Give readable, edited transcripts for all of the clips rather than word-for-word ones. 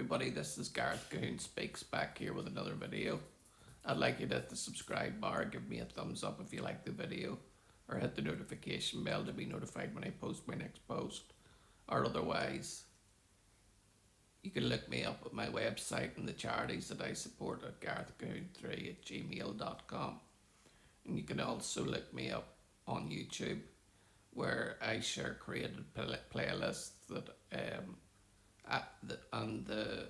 everybody, this is Gareth Cahoon Speaks back here with another video. I'd like you to hit the subscribe bar, give me a thumbs up if you like the video, or hit the notification bell to be notified when I post my next post, or otherwise you can look me up at my website and the charities that I support at garethcahoon3@gmail.com. And you can also look me up on YouTube, where I share created playlists and the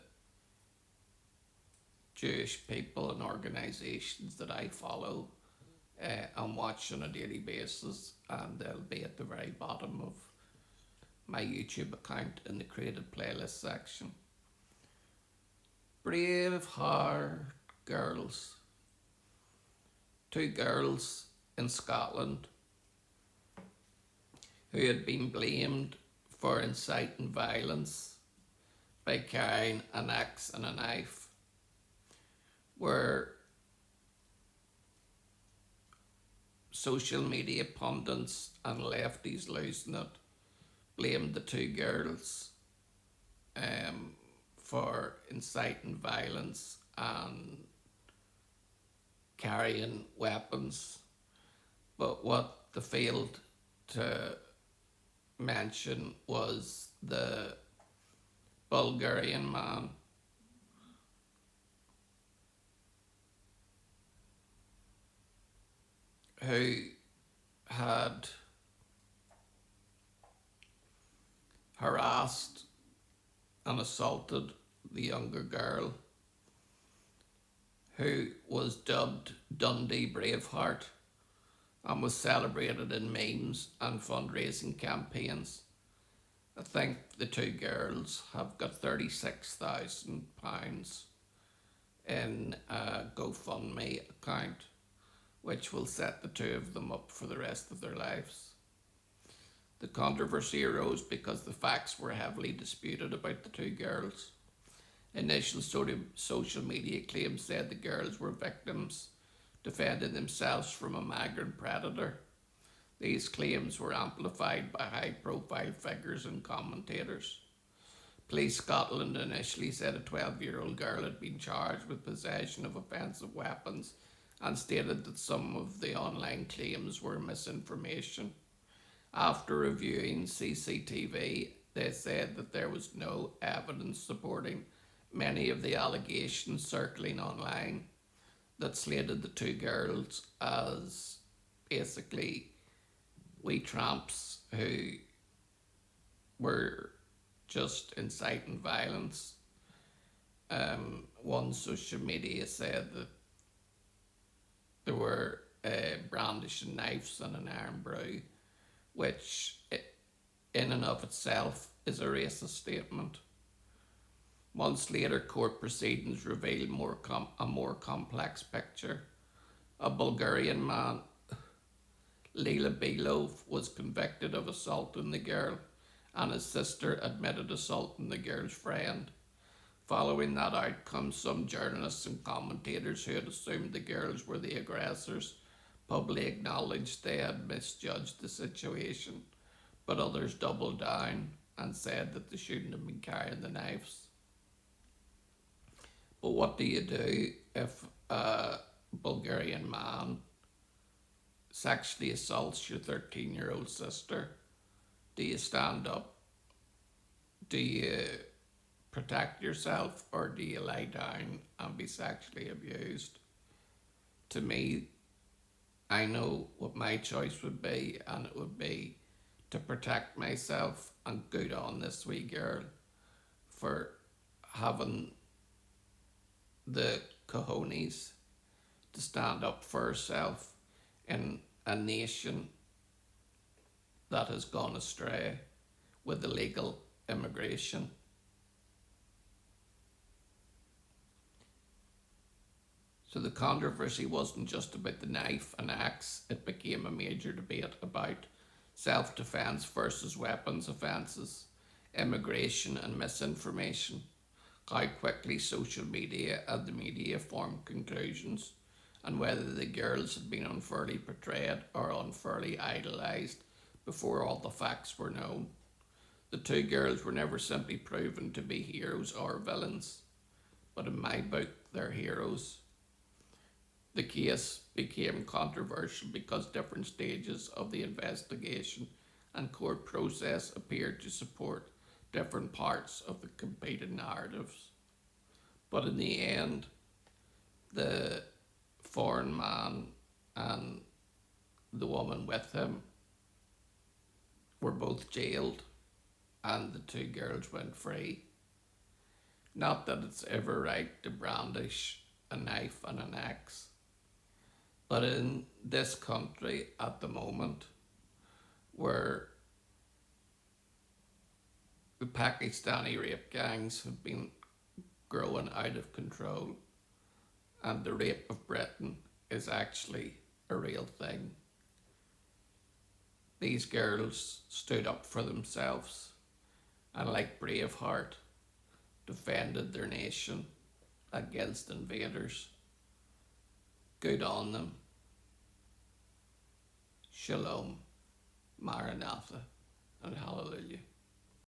Jewish people and organisations that I follow and watch on a daily basis, and they'll be at the very bottom of my YouTube account in the created playlist section. Braveheart girls. Two girls in Scotland who had been blamed for inciting violence by carrying an axe and a knife were social media pundits and lefties losing it blamed the two girls for inciting violence and carrying weapons. But what they failed to mention was the Bulgarian man who had harassed and assaulted the younger girl, who was dubbed Dundee Braveheart and was celebrated in memes and fundraising campaigns. I think the two girls have got £36,000 in a GoFundMe account, which will set the two of them up for the rest of their lives. The controversy arose because the facts were heavily disputed about the two girls. Initial social media claims said the girls were victims defending themselves from a migrant predator. These claims were amplified by high-profile figures and commentators. Police Scotland initially said a 12-year-old girl had been charged with possession of offensive weapons and stated that some of the online claims were misinformation. After reviewing CCTV, they said that there was no evidence supporting many of the allegations circling online that slated the two girls as basically wee tramps who were just inciting violence. One social media said that they were brandishing knives and an iron brew, which in and of itself is a racist statement. Months later, court proceedings revealed a more complex picture. A Bulgarian man, Lila Belov, was convicted of assaulting the girl, and his sister admitted assaulting the girl's friend. Following that outcome, some journalists and commentators who had assumed the girls were the aggressors publicly acknowledged they had misjudged the situation, but others doubled down and said that they shouldn't have been carrying the knives. But what do you do if a Bulgarian man sexually assaults your 13-year-old sister? Do you stand up? Do you protect yourself, or do you lie down and be sexually abused? To me, I know what my choice would be, and it would be to protect myself and good on this wee girl for having the cojones to stand up for herself in a nation that has gone astray with illegal immigration. So the controversy wasn't just about the knife and axe, it became a major debate about self-defense versus weapons offences, immigration and misinformation, how quickly social media and the media formed conclusions, and whether the girls had been unfairly portrayed or unfairly idolised before all the facts were known. The two girls were never simply proven to be heroes or villains, but in my book, they're heroes. The case became controversial because different stages of the investigation and court process appeared to support different parts of the competing narratives. But in the end, the foreign man and the woman with him were both jailed, and the two girls went free. Not that it's ever right to brandish a knife and an axe, but in this country at the moment, where the Pakistani rape gangs have been growing out of control, and the rape of Britain is actually a real thing. These girls stood up for themselves and, like Braveheart, defended their nation against invaders. Good on them. Shalom, Maranatha, and Hallelujah.